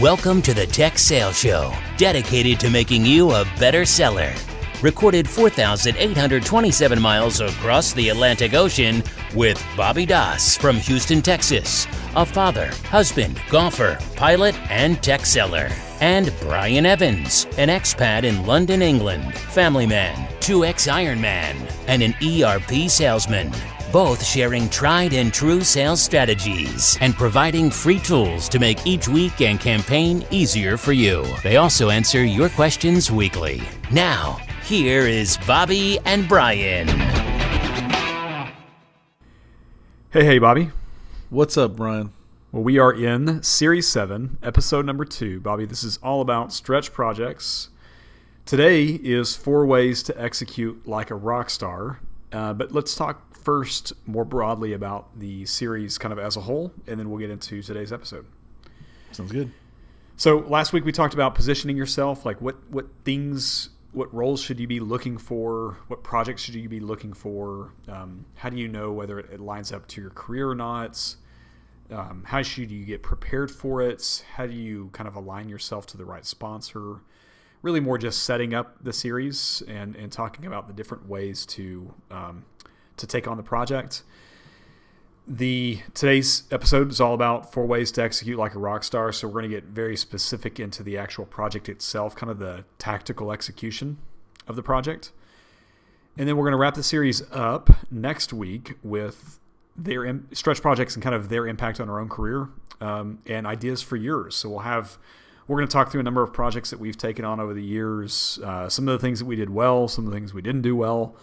Welcome to the Tech Sales Show, dedicated to making you a better seller. Recorded 4,827 miles across the Atlantic Ocean with Bobby Das from Houston, Texas, a father, husband, golfer, pilot, and tech seller. And Brian Evans, an expat in London, England, family man, 2X Ironman, and an ERP salesman. Both sharing tried and true sales strategies and providing free tools to make each week and campaign easier for you. They also answer your questions weekly. Now, here is Bobby and Brian. Hey, Bobby. What's up, Brian? Well, we are in Series 7, Episode number 2. Bobby, this is all about stretch projects. Today is 4 ways to execute like a rock star. But let's talk first more broadly about the series kind of as a whole, and then we'll get into today's episode. Sounds good. So last week we talked about positioning yourself, like what roles should you be looking for, what projects should you be looking for, how do you know whether it lines up to your career or not, how should you get prepared for it, how do you kind of align yourself to the right sponsor, really more just setting up the series and talking about the different ways to take on the project. Today's episode is all about 4 ways to execute like a rock star, so we're going to get very specific into the actual project itself, kind of the tactical execution of the project. And then we're going to wrap the series up next week with their stretch projects and kind of their impact on our own career and ideas for yours. So we're going to talk through a number of projects that we've taken on over the years, some of the things that we did well, some of the things we didn't do well.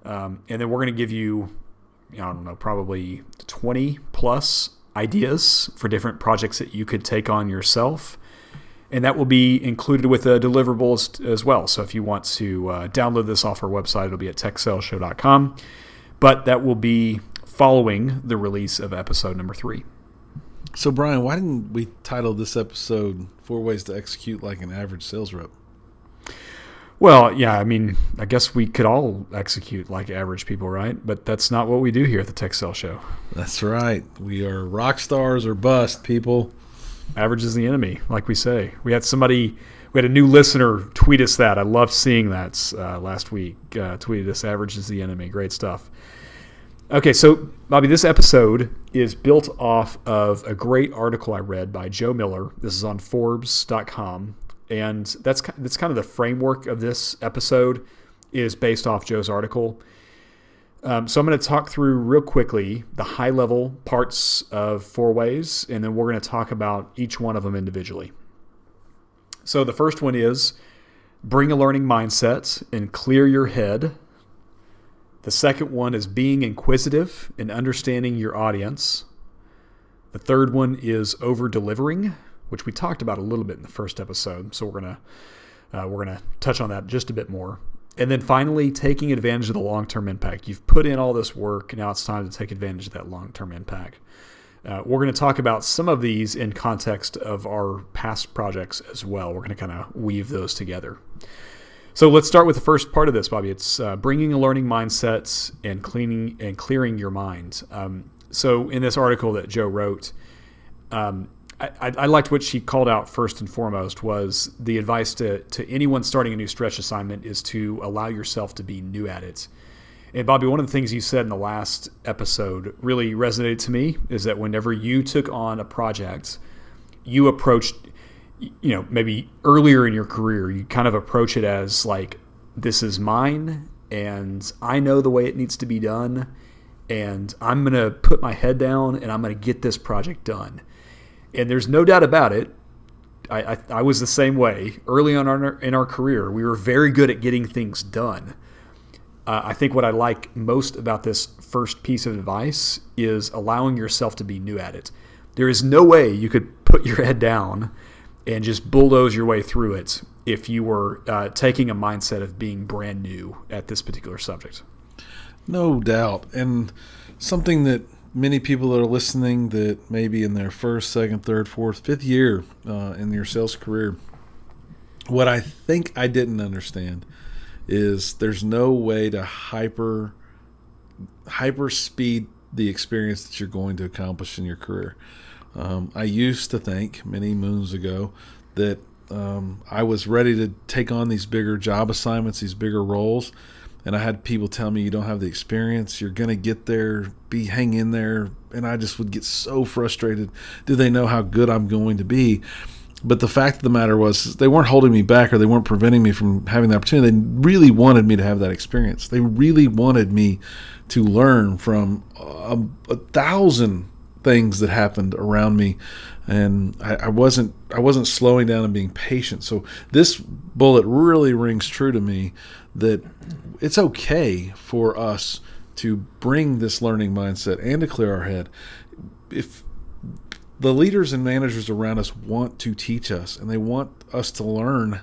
And then we're going to give you, probably 20 plus ideas for different projects that you could take on yourself. And that will be included with a deliverable as well. So if you want to download this off our website, it'll be at TechSalesShow.com. But that will be following the release of episode number 3. So, Brian, why didn't we title this episode 4 Ways to Execute Like an Average Sales Rep? Well, yeah, I guess we could all execute like average people, right? But that's not what we do here at the Tech Sales Show. That's right. We are rock stars or bust, people. Average is the enemy, like we say. We had a new listener tweet us that. I loved seeing that last week. Tweeted us, average is the enemy. Great stuff. Okay, so, Bobby, this episode is built off of a great article I read by Joe Miller. This is on Forbes.com. And that's kind of the framework of this episode is based off Joe's article. So I'm going to talk through real quickly the high-level parts of 4 ways, and then we're going to talk about each one of them individually. So the first one is bring a learning mindset and clear your head. The second one is being inquisitive and understanding your audience. The third one is over-delivering, which we talked about a little bit in the first episode. So we're gonna touch on that just a bit more. And then finally, taking advantage of the long-term impact. You've put in all this work, now it's time to take advantage of that long-term impact. We're going to talk about some of these in context of our past projects as well. We're going to kind of weave those together. So let's start with the first part of this, Bobby. It's bringing a learning mindset and clearing your mind. So in this article that Joe wrote, I liked what she called out first and foremost was the advice to anyone starting a new stretch assignment is to allow yourself to be new at it. And Bobby, one of the things you said in the last episode really resonated to me is that whenever you took on a project, you approached, maybe earlier in your career, you kind of approach it as like, this is mine and I know the way it needs to be done and I'm going to put my head down and I'm going to get this project done. And there's no doubt about it. I was the same way. Early on in our career, we were very good at getting things done. I think what I like most about this first piece of advice is allowing yourself to be new at it. There is no way you could put your head down and just bulldoze your way through it if you were taking a mindset of being brand new at this particular subject. No doubt. And something that many people that are listening that may be in their first, second, third, fourth, fifth year in their sales career, what I think I didn't understand is there's no way to hyper speed the experience that you're going to accomplish in your career. I used to think many moons ago that I was ready to take on these bigger job assignments, these bigger roles. And I had people tell me, you don't have the experience, you're going to get there, hang in there. And I just would get so frustrated. Do they know how good I'm going to be? But the fact of the matter was, they weren't holding me back, or they weren't preventing me from having the opportunity. They really wanted me to have that experience. They really wanted me to learn from 1,000 things that happened around me, and I wasn't slowing down and being patient. So this bullet really rings true to me, that it's okay for us to bring this learning mindset and to clear our head. If the leaders and managers around us want to teach us, and they want us to learn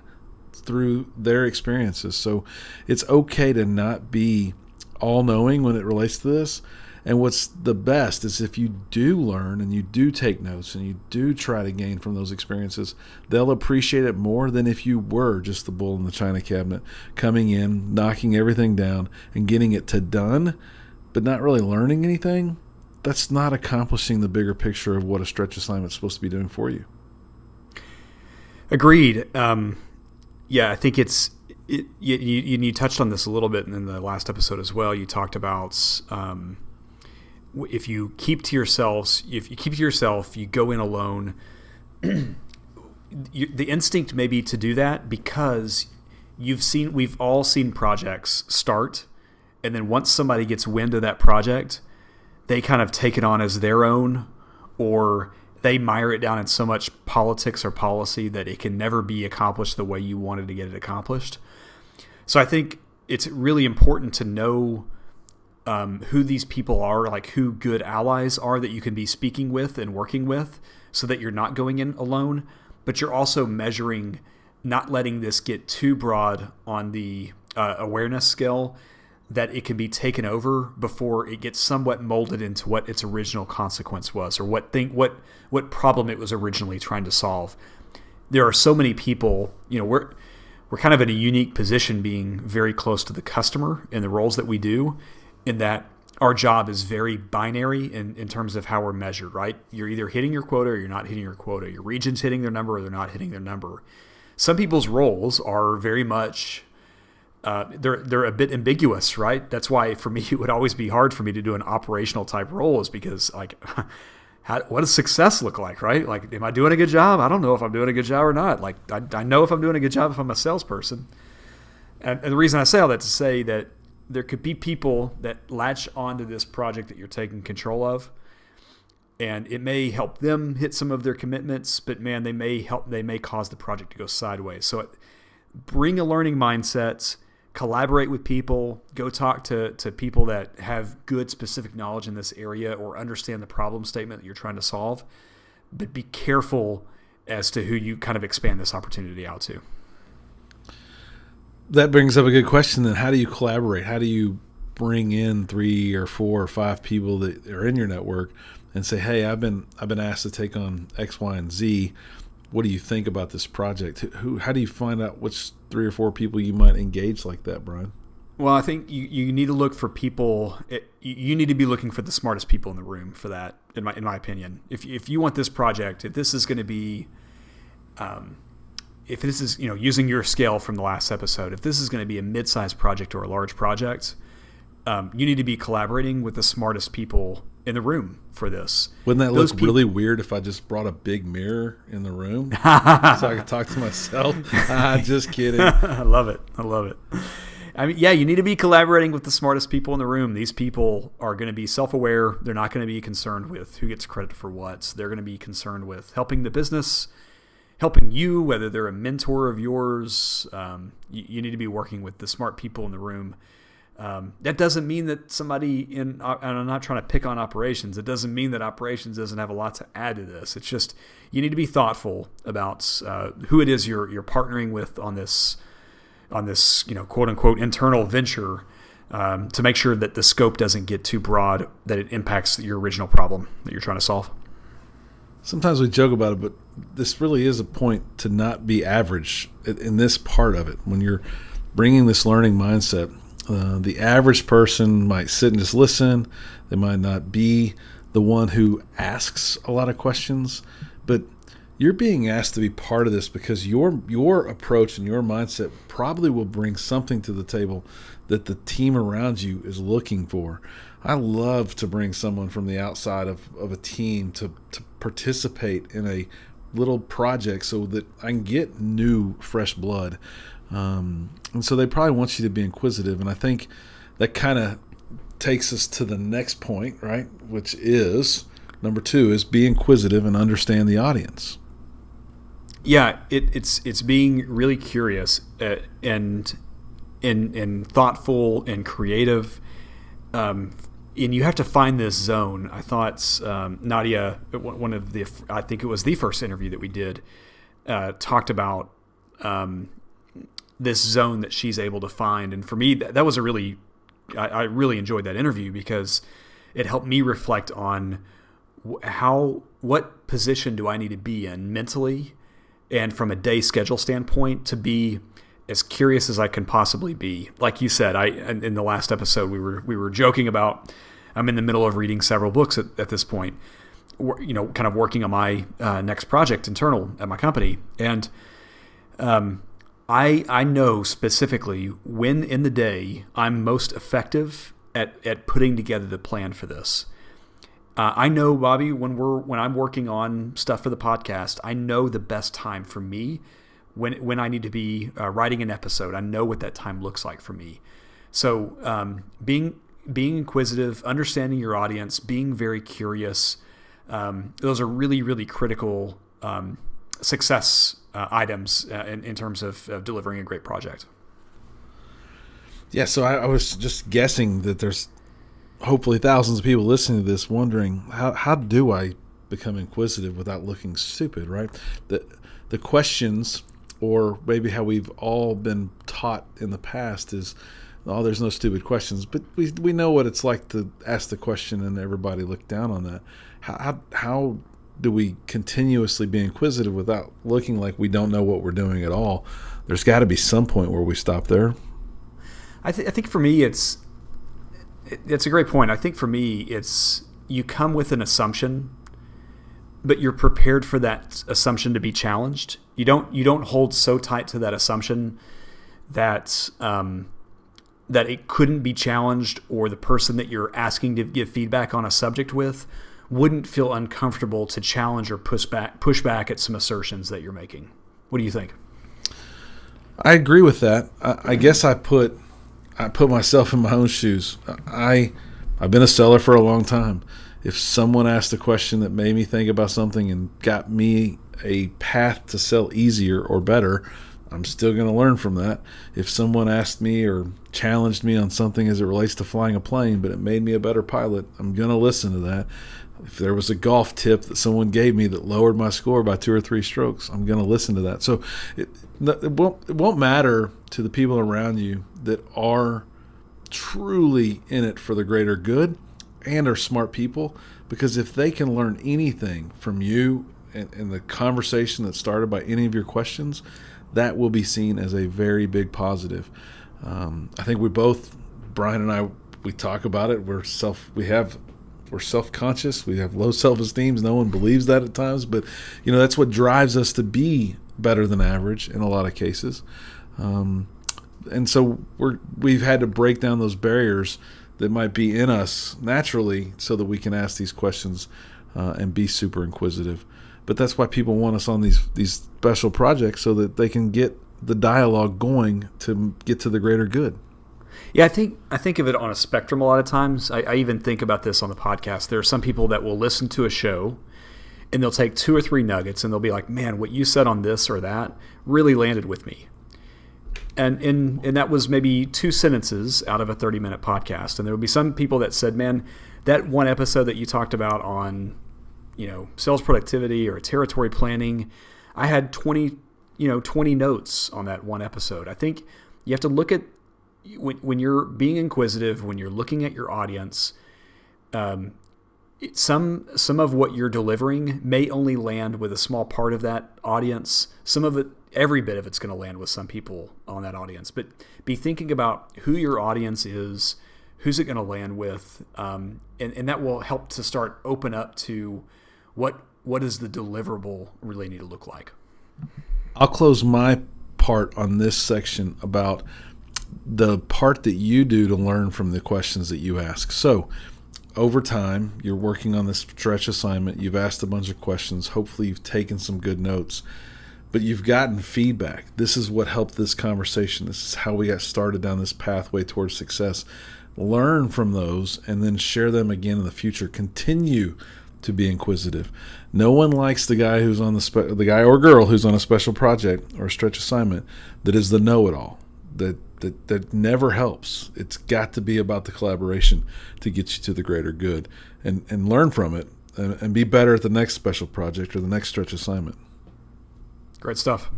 through their experiences, so it's okay to not be all-knowing when it relates to this. And what's the best is if you do learn and you do take notes and you do try to gain from those experiences, they'll appreciate it more than if you were just the bull in the china cabinet, coming in, knocking everything down, and getting it to done, but not really learning anything. That's not accomplishing the bigger picture of what a stretch assignment is supposed to be doing for you. Agreed. Yeah, I think you touched on this a little bit in the last episode as well. You talked about if you keep to yourself, you go in alone. The instinct may be to do that because we've all seen projects start, and then once somebody gets wind of that project, they kind of take it on as their own, or they mire it down in so much politics or policy that it can never be accomplished the way you wanted to get it accomplished. So I think it's really important to know who these people are, like who good allies are that you can be speaking with and working with, so that you're not going in alone, but you're also measuring, not letting this get too broad on the awareness scale, that it can be taken over before it gets somewhat molded into what its original consequence was, or what problem it was originally trying to solve. There are so many people, we're kind of in a unique position, being very close to the customer in the roles that we do, in that our job is very binary in terms of how we're measured, right? You're either hitting your quota or you're not hitting your quota. Your region's hitting their number or they're not hitting their number. Some people's roles are very much they're a bit ambiguous, right? That's why for me it would always be hard for me to do an operational type role, is because what does success look like, right? Like, am I doing a good job? I don't know if I'm doing a good job or not. Like, I know if I'm doing a good job if I'm a salesperson. And the reason I say all that to say that there could be people that latch onto this project that you're taking control of, and it may help them hit some of their commitments, but man, they may cause the project to go sideways. So bring a learning mindset, collaborate with people, go talk to people that have good specific knowledge in this area or understand the problem statement that you're trying to solve, but be careful as to who you kind of expand this opportunity out to. That brings up a good question then. How do you collaborate? How do you bring in 3 or 4 or 5 people that are in your network and say, hey, I've been asked to take on X, Y, and Z. What do you think about this project? How do you find out which 3 or 4 people you might engage like that, Brian? Well, I think you need to look for people. You need to be looking for the smartest people in the room for that, in my opinion. If you want this project, if this is going to be, if this is, using your scale from the last episode, if this is going to be a mid-sized project or a large project, you need to be collaborating with the smartest people in the room for this. Wouldn't that look really weird if I just brought a big mirror in the room so I could talk to myself? Just kidding. I love it. I mean, yeah, you need to be collaborating with the smartest people in the room. These people are going to be self-aware. They're not going to be concerned with who gets credit for what. They're going to be concerned with helping the business, helping you, whether they're a mentor of yours. You need to be working with the smart people in the room. That doesn't mean that somebody and I'm not trying to pick on operations. It doesn't mean that operations doesn't have a lot to add to this. It's just you need to be thoughtful about who it is you're partnering with on this quote unquote internal venture, to make sure that the scope doesn't get too broad, that it impacts your original problem that you're trying to solve. Sometimes we joke about it, but this really is a point to not be average in this part of it. When you're bringing this learning mindset, the average person might sit and just listen. They might not be the one who asks a lot of questions, but you're being asked to be part of this because your approach and your mindset probably will bring something to the table that the team around you is looking for. I love to bring someone from the outside of a team to participate in a little project so that I can get new, fresh blood. And so they probably want you to be inquisitive. And I think that kind of takes us to the next point, right? Which is number 2 is be inquisitive and understand the audience. Yeah, it's being really curious and thoughtful and creative. And you have to find this zone. I thought Nadia, I think it was the first interview that we did, talked about this zone that she's able to find. And for me, that was I really enjoyed that interview because it helped me reflect on what position do I need to be in mentally and from a day schedule standpoint to be as curious as I can possibly be. Like you said, in the last episode, we were joking about I'm in the middle of reading several books at this point, kind of working on my next project internal at my company. And I know specifically when in the day I'm most effective at putting together the plan for this. I know, Bobby, when I'm working on stuff for the podcast, I know the best time for me when I need to be writing an episode. I know what that time looks like for me. So being inquisitive, understanding your audience, being very curious, those are really, really critical success items in terms of delivering a great project. Yeah, so I was just guessing that there's hopefully thousands of people listening to this wondering, how do I become inquisitive without looking stupid, right? The questions, or maybe how we've all been taught in the past is, oh, there's no stupid questions. But we know what it's like to ask the question and everybody look down on that. How do we continuously be inquisitive without looking like we don't know what we're doing at all? There's got to be some point where we stop there. I think for me, it's a great point. I think for me, it's you come with an assumption, but you're prepared for that assumption to be challenged. You don't hold so tight to that assumption that that it couldn't be challenged, or the person that you're asking to give feedback on a subject with wouldn't feel uncomfortable to challenge or push back at some assertions that you're making. What do you think? I agree with that. I guess I put myself in my own shoes. I've been a seller for a long time. If someone asked a question that made me think about something and got me a path to sell easier or better, I'm still going to learn from that. If someone asked me or challenged me on something as it relates to flying a plane, but it made me a better pilot, I'm going to listen to that. If there was a golf tip that someone gave me that lowered my score by 2 or 3 strokes, I'm going to listen to that. So it won't matter to the people around you that are truly in it for the greater good and are smart people, because if they can learn anything from you and the conversation that started by any of your questions, that will be seen as a very big positive. I think Brian and I, we talk about it. We're self-conscious. We have low self-esteem. No one believes that at times, but that's what drives us to be better than average in a lot of cases. And so we've had to break down those barriers that might be in us naturally so that we can ask these questions and be super inquisitive. But that's why people want us on these special projects, so that they can get the dialogue going to get to the greater good. Yeah, I think of it on a spectrum a lot of times. I even think about this on the podcast. There are some people that will listen to a show and they'll take 2 or 3 nuggets and they'll be like, man, what you said on this or that really landed with me. And that was maybe 2 sentences out of a 30-minute podcast. And there would be some people that said, man, that one episode that you talked about on, sales productivity or territory planning, I had 20 notes on that one episode. I think you have to look at, when you're being inquisitive, when you're looking at your audience, some of what you're delivering may only land with a small part of that audience. Some of it, every bit of it's going to land with some people on that audience. But be thinking about who your audience is, who's it going to land with, and that will help to start open up to what does the deliverable really need to look like. I'll close my part on this section about the part that you do to learn from the questions that you ask. So over time, you're working on this stretch assignment. You've asked a bunch of questions. Hopefully you've taken some good notes, but you've gotten feedback. This is what helped this conversation. This is how we got started down this pathway towards success. Learn from those and then share them again in the future. Continue to be inquisitive. No one likes the guy who's on the guy or girl who's on a special project or a stretch assignment that is the know-it-all. That never helps. It's got to be about the collaboration to get you to the greater good, and learn from it and be better at the next special project or the next stretch assignment. Great stuff.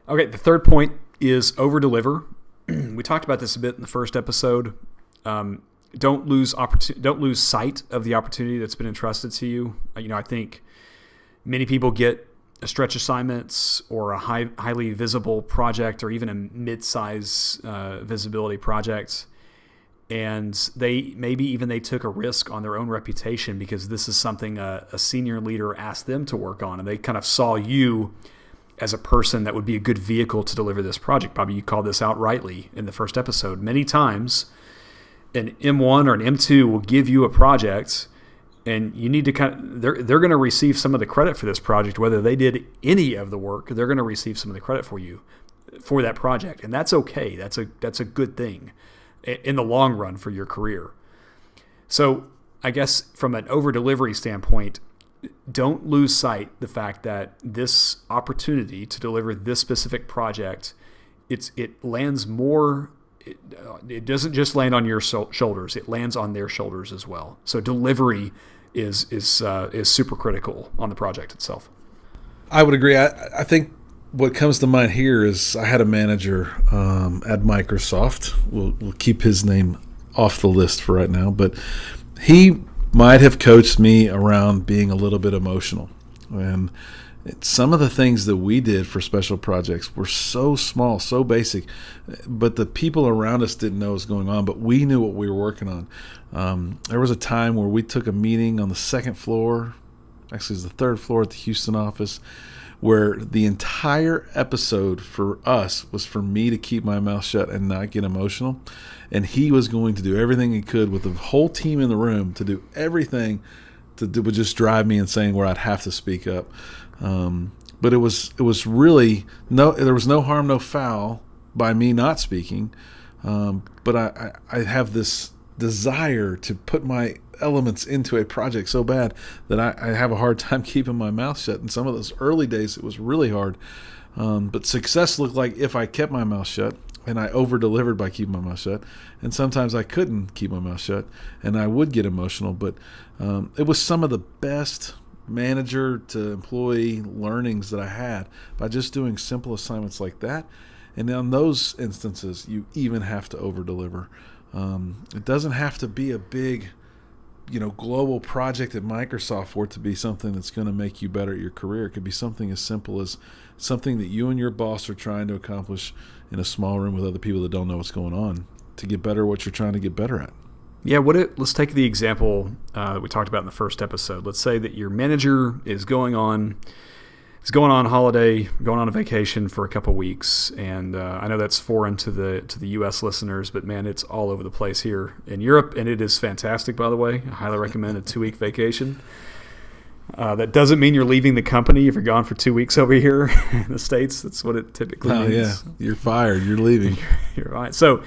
Okay, the third point is over-deliver. We talked about this a bit in the first episode. Don't lose sight of the opportunity that's been entrusted to you. I think many people get a stretch assignments or a highly visible project or even a mid-size visibility project, and they took a risk on their own reputation because this is something a senior leader asked them to work on, and they kind of saw you as a person that would be a good vehicle to deliver this project. Bobby, you called this out rightly in the first episode. Many times an M1 or an M2 will give you a project, and you need to they're going to receive some of the credit for this project, whether they did any of the work. They're going to receive some of the credit for you for that project, and that's okay. That's a good thing in the long run for your career. So I guess from an over-delivery standpoint, don't lose sight the fact that this opportunity to deliver this specific project, it lands more. It doesn't just land on your shoulders; it lands on their shoulders as well. So delivery is super critical on the project itself. I would agree. I think what comes to mind here is I had a manager at Microsoft. We'll keep his name off the list for right now, but he might have coached me around being a little bit emotional. And some of the things that we did for special projects were so small, so basic, but the people around us didn't know what was going on, but we knew what we were working on. There was a time where we took a meeting on the second floor, actually it was the third floor at the Houston office, where the entire episode for us was for me to keep my mouth shut and not get emotional. And he was going to do everything he could with the whole team in the room to do everything that would just drive me insane, where I'd have to speak up. But it was really there was no harm, no foul by me not speaking. But I have this desire to put my elements into a project so bad that I have a hard time keeping my mouth shut. In some of those early days, it was really hard. But success looked like if I kept my mouth shut, and I over-delivered by keeping my mouth shut. And sometimes I couldn't keep my mouth shut, and I would get emotional. But it was some of the best manager to employee learnings that I had by just doing simple assignments like that. And on those instances, you even have to over-deliver. It doesn't have to be a big, global project at Microsoft for it to be something that's going to make you better at your career. It could be something as simple as something that you and your boss are trying to accomplish in a small room with other people that don't know what's going on to get better at what you're trying to get better at. Yeah, let's take the example that we talked about in the first episode. Let's say that your manager is going on holiday, going on a vacation for a couple weeks, and I know that's foreign to the U.S. listeners, but man, it's all over the place here in Europe, and it is fantastic, by the way. I highly recommend a 2-week vacation. That doesn't mean you're leaving the company if you're gone for 2 weeks over here in the States. That's what it typically means. Yeah, you're fired. You're leaving. You're right. So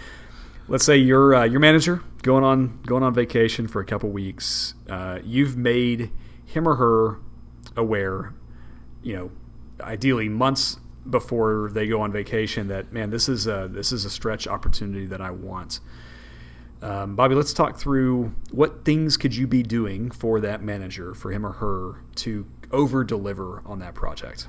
let's say your manager going on vacation for a couple weeks. You've made him or her aware, ideally months before they go on vacation, that man, this is a stretch opportunity that I want. Bobby, let's talk through what things could you be doing for that manager, for him or her, to over-deliver on that project?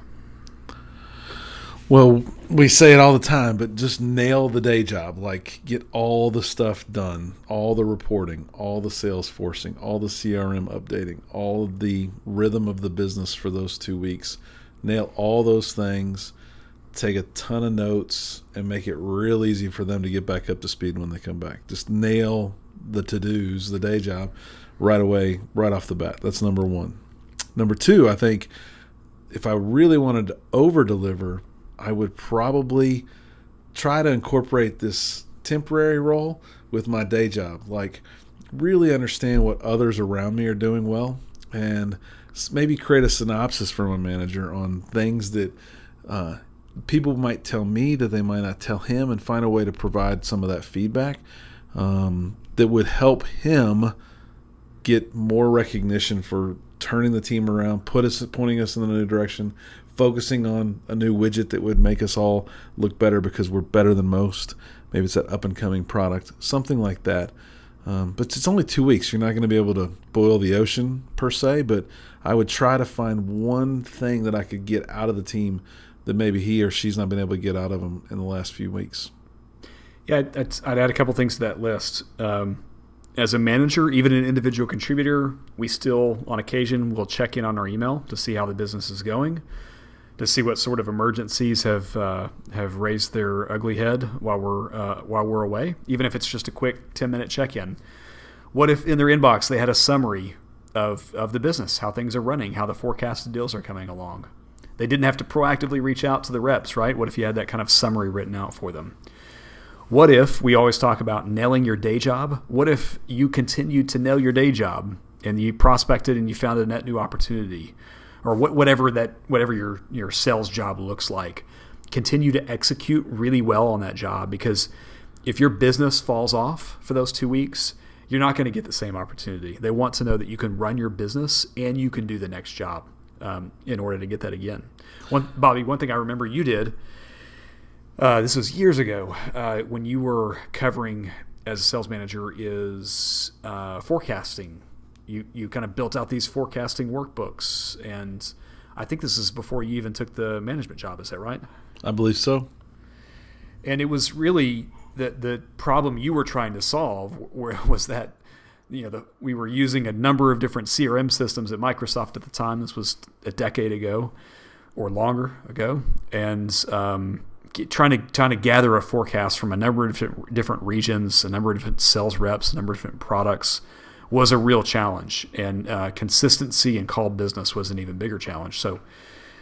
Well, we say it all the time, but just nail the day job. Like, get all the stuff done, all the reporting, all the sales forcing, all the CRM updating, all of the rhythm of the business for those 2 weeks. Nail all those things, take a ton of notes, and make it real easy for them to get back up to speed when they come back. Just nail the to-dos, the day job, right away, right off the bat. That's number one. Number two, I think if I really wanted to over-deliver, I would probably try to incorporate this temporary role with my day job. Like, really understand what others around me are doing well, and maybe create a synopsis for my manager on things that people might tell me that they might not tell him, and find a way to provide some of that feedback that would help him get more recognition for turning the team around, pointing us in the new direction, focusing on a new widget that would make us all look better because we're better than most. Maybe it's that up-and-coming product, something like that. But it's only 2 weeks. You're not going to be able to boil the ocean per se, but I would try to find one thing that I could get out of the team that maybe he or she's not been able to get out of them in the last few weeks. Yeah, I'd add a couple things to that list. As a manager, even an individual contributor, we still, on occasion, will check in on our email to see how the business is going, to see what sort of emergencies have raised their ugly head while we're away, even if it's just a quick 10-minute check-in. What if in their inbox they had a summary of the business, how things are running, how the forecasted deals are coming along? They didn't have to proactively reach out to the reps, right? What if you had that kind of summary written out for them? What if, we always talk about nailing your day job, what if you continued to nail your day job and you prospected and you found a net new opportunity, or whatever your sales job looks like? Continue to execute really well on that job, because if your business falls off for those 2 weeks, you're not going to get the same opportunity. They want to know that you can run your business and you can do the next job in order to get that again. Bobby, one thing I remember you did, this was years ago, when you were covering as a sales manager, is forecasting. You kind of built out these forecasting workbooks, and I think this is before you even took the management job. Is that right? I believe so. And it was really the problem you were trying to solve was that we were using a number of different CRM systems at Microsoft at the time. This was a decade ago or longer ago, and trying to gather a forecast from a number of different regions, a number of different sales reps, a number of different products was a real challenge. And consistency and call business was an even bigger challenge. So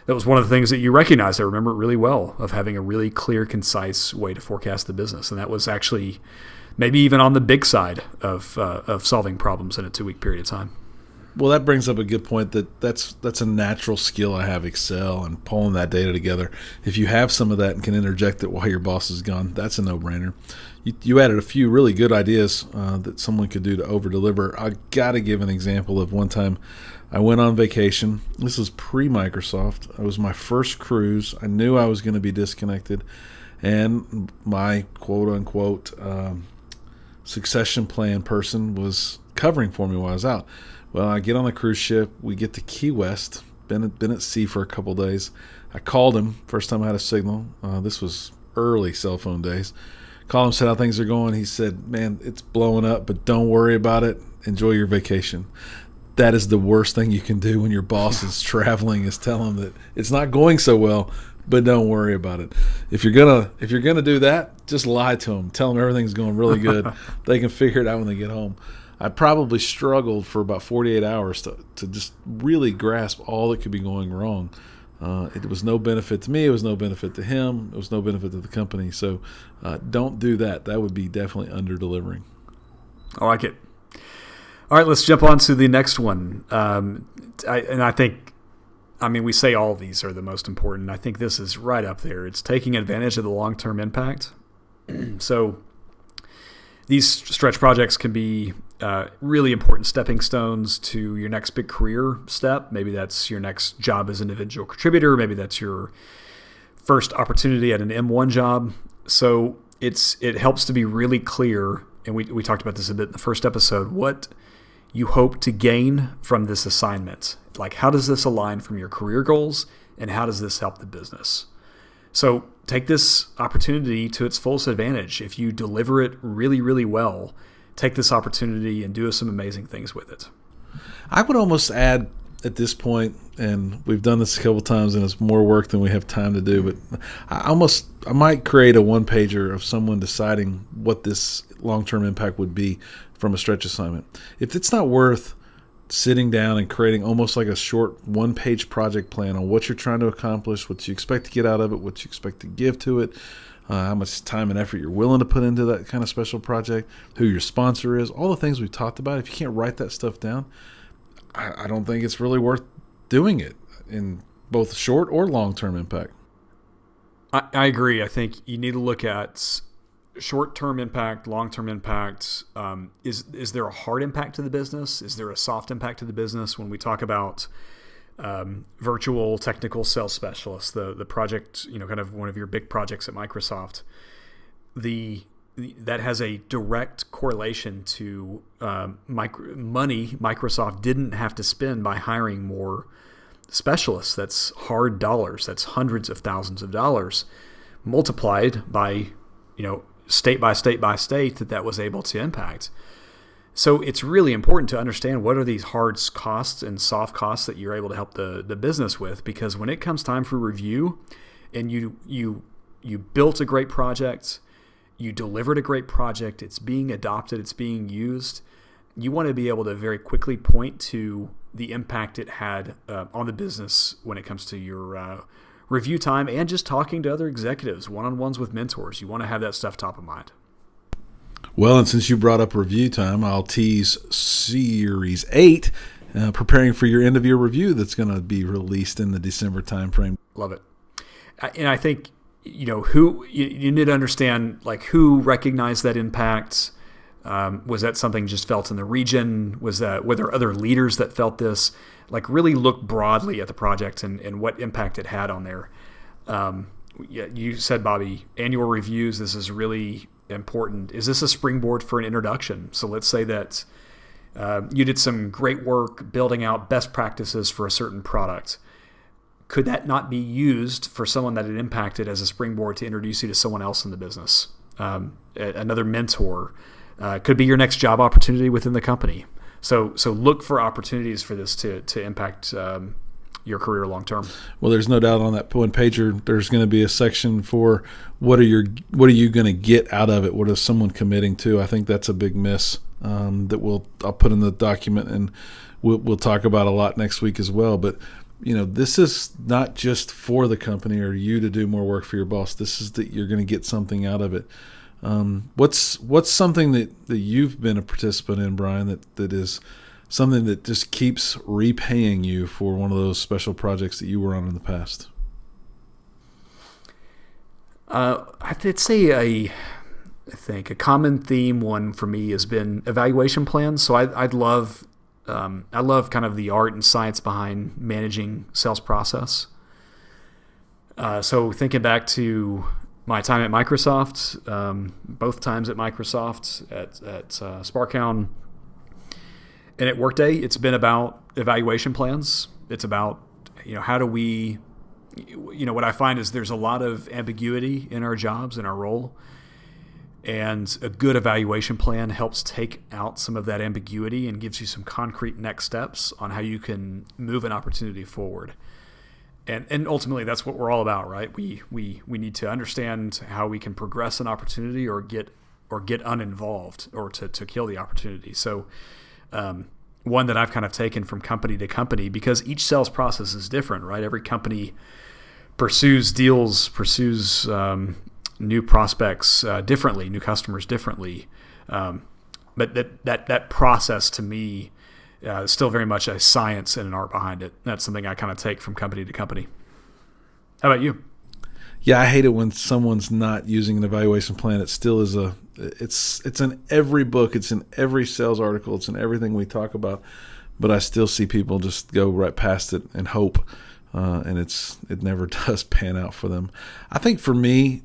that was one of the things that you recognized, I remember it really well, of having a really clear, concise way to forecast the business. And that was actually maybe even on the big side of solving problems in a 2-week period of time. Well, that brings up a good point. That's a natural skill I have, Excel and pulling that data together. If you have some of that and can interject it while your boss is gone, that's a no-brainer. You added a few really good ideas that someone could do to over-deliver. I got to give an example of one time I went on vacation. This was pre-Microsoft. It was my first cruise. I knew I was going to be disconnected, and my quote-unquote succession plan person was covering for me while I was out. Well, I get on the cruise ship. We get to Key West. Been at sea for a couple days. I called him. First time I had a signal. This was early cell phone days. Called him, said how things are going. He said, "Man, it's blowing up, but don't worry about it. Enjoy your vacation." That is the worst thing you can do when your boss is traveling, is tell him that it's not going so well, but don't worry about it. If you're gonna do that, just lie to them. Tell them everything's going really good. They can figure it out when they get home. I probably struggled for about 48 hours to just really grasp all that could be going wrong. It was no benefit to me. It was no benefit to him. It was no benefit to the company. So don't do that. That would be definitely under-delivering. I like it. All right, let's jump on to the next one. I think we say all of these are the most important. I think this is right up there. It's taking advantage of the long-term impact. So these stretch projects can be really important stepping stones to your next big career step. Maybe that's your next job as an individual contributor. Maybe that's your first opportunity at an M1 job. So it helps to be really clear, and we talked about this a bit in the first episode, what you hope to gain from this assignment. Like, how does this align from your career goals, and how does this help the business? So take this opportunity to its fullest advantage. If you deliver it really, really well, take this opportunity and do some amazing things with it. I would almost add at this point, and we've done this a couple times and it's more work than we have time to do, but I might create a one-pager of someone deciding what this long-term impact would be from a stretch assignment. If it's not worth sitting down and creating almost like a short one-page project plan on what you're trying to accomplish, what you expect to get out of it, what you expect to give to it, how much time and effort you're willing to put into that kind of special project, who your sponsor is, all the things we've talked about, if you can't write that stuff down, I don't think it's really worth doing it in both short or long-term impact. I agree. I think you need to look at short-term impact, long-term impact. Is there a hard impact to the business? Is there a soft impact to the business? When we talk about virtual technical sales specialists, the project, kind of one of your big projects at Microsoft, that has a direct correlation to money Microsoft didn't have to spend by hiring more specialists. That's hard dollars. That's hundreds of thousands of dollars multiplied by, state by state by state that was able to impact. So it's really important to understand what are these hard costs and soft costs that you're able to help the business with, because when it comes time for review and you built a great project, you delivered a great project, it's being adopted, it's being used, you want to be able to very quickly point to the impact it had on the business when it comes to your review time and just talking to other executives, one-on-ones with mentors. You want to have that stuff top of mind. Well, and since you brought up review time, I'll tease Series 8, preparing for your end-of-year review that's going to be released in the December timeframe. Love it. And I think, who you need to understand, like, who recognized that impact. Was that something just felt in the region? Were there other leaders that felt this? Like, really look broadly at the project and what impact it had on there. You said, Bobby, annual reviews, this is really important. Is this a springboard for an introduction? So let's say that you did some great work building out best practices for a certain product. Could that not be used for someone that it impacted as a springboard to introduce you to someone else in the business? Another mentor. Could be your next job opportunity within the company. So look for opportunities for this to impact your career long term. Well, there's no doubt on that one pager. There's going to be a section for what are you going to get out of it? What is someone committing to? I think that's a big miss that I'll put in the document, and we'll talk about a lot next week as well. But this is not just for the company or you to do more work for your boss. This is that you're going to get something out of it. What's something that you've been a participant in, Brian, that is something that just keeps repaying you for one of those special projects that you were on in the past? I'd say I think a common theme one for me has been evaluation plans. So I love kind of the art and science behind managing sales process. So thinking back to my time at Microsoft, both times at Microsoft, at SparkHound, and at Workday, it's been about evaluation plans. It's about, how do we, what I find is there's a lot of ambiguity in our jobs, in our role, and a good evaluation plan helps take out some of that ambiguity and gives you some concrete next steps on how you can move an opportunity forward. And ultimately, that's what we're all about, right? We need to understand how we can progress an opportunity or get uninvolved or to kill the opportunity. So one that I've kind of taken from company to company, because each sales process is different, right? Every company pursues deals, pursues new prospects differently, new customers differently. But that process to me is still very much a science and an art behind it. That's something I kind of take from company to company. How about you? Yeah, I hate it when someone's not using an evaluation plan. It still is it's in every book, it's in every sales article, it's in everything we talk about. But I still see people just go right past it and hope, and it never does pan out for them. I think for me,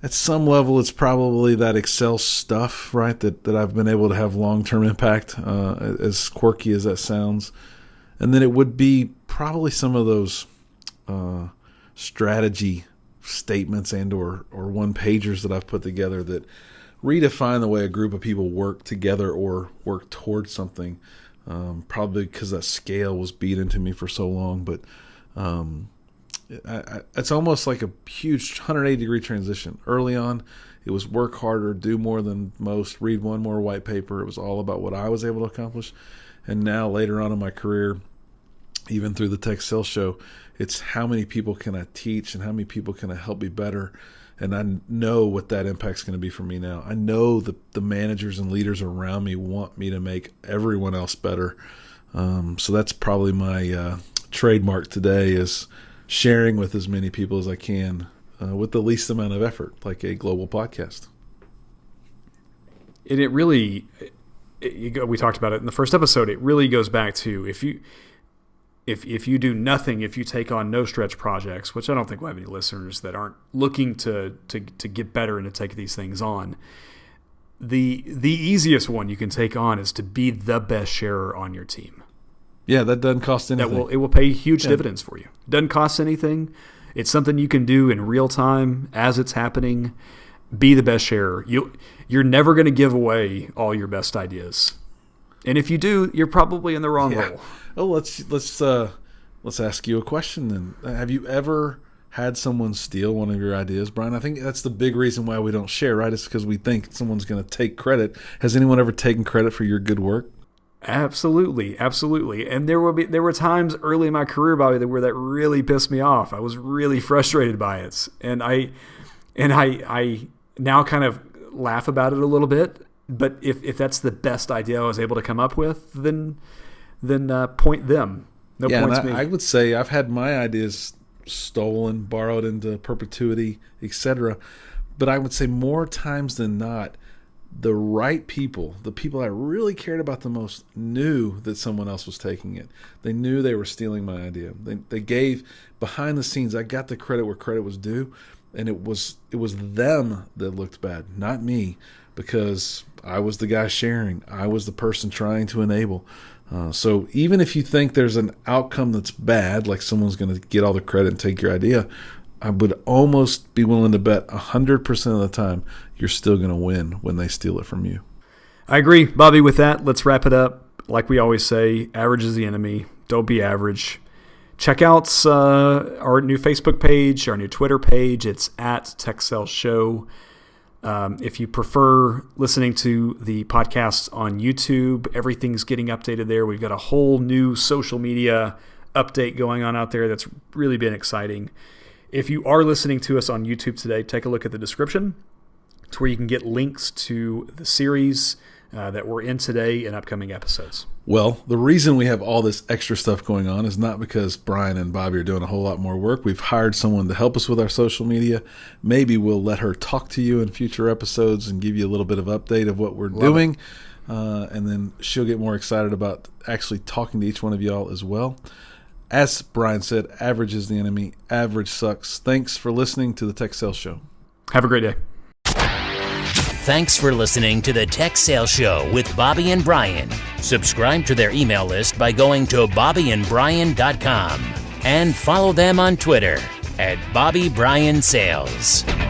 at some level, it's probably that Excel stuff, right? That I've been able to have long-term impact, as quirky as that sounds. And then it would be probably some of those strategy statements and or one-pagers that I've put together that redefine the way a group of people work together or work towards something. Probably because that scale was beat into me for so long, but It's almost like a huge 180-degree transition. Early on, it was work harder, do more than most, read one more white paper. It was all about what I was able to accomplish. And now later on in my career, even through the Tech Sales Show, it's how many people can I teach and how many people can I help be better. And I know what that impact's going to be for me now. I know that the managers and leaders around me want me to make everyone else better. So that's probably my trademark today, is sharing with as many people as I can with the least amount of effort, like a global podcast. And it really, we talked about it in the first episode, it really goes back to if you do nothing, if you take on no stretch projects, which I don't think we'll have any listeners that aren't looking to get better and to take these things on. The easiest one you can take on is to be the best sharer on your team. Yeah, that doesn't cost anything. It will pay huge dividends for you. It doesn't cost anything. It's something you can do in real time as it's happening. Be the best sharer. You're never going to give away all your best ideas. And if you do, you're probably in the wrong role. Oh, let's ask you a question then. Have you ever had someone steal one of your ideas, Brian? I think that's the big reason why we don't share, right? It's because we think someone's going to take credit. Has anyone ever taken credit for your good work? Absolutely. And there were times early in my career, Bobby, where that really pissed me off. I was really frustrated by it, and I now kind of laugh about it a little bit. But if that's the best idea I was able to come up with, then point them. No points me. I would say I've had my ideas stolen, borrowed into perpetuity, etc. But I would say more times than not, the right people, the people I really cared about the most, knew that someone else was taking it. They knew they were stealing my idea. They gave behind the scenes. I got the credit where credit was due, and it was them that looked bad, not me, because I was the guy sharing. I was the person trying to enable. So even if you think there's an outcome that's bad, like someone's going to get all the credit and take your idea, I would almost be willing to bet 100% of the time you're still going to win when they steal it from you. I agree. Bobby, with that, let's wrap it up. Like we always say, average is the enemy. Don't be average. Check out our new Facebook page, our new Twitter page. It's at TechSalesShow. If you prefer listening to the podcast on YouTube, everything's getting updated there. We've got a whole new social media update going on out there that's really been exciting. If you are listening to us on YouTube today, take a look at the description. It's where you can get links to the series that we're in today and upcoming episodes. Well, the reason we have all this extra stuff going on is not because Brian and Bobby are doing a whole lot more work. We've hired someone to help us with our social media. Maybe we'll let her talk to you in future episodes and give you a little bit of update of what we're doing. And then she'll get more excited about actually talking to each one of y'all as well. As Brian said, average is the enemy. Average sucks. Thanks for listening to the Tech Sales Show. Have a great day. Thanks for listening to the Tech Sales Show with Bobby and Brian. Subscribe to their email list by going to bobbyandbrian.com and follow them on Twitter at BobbyBrianSales.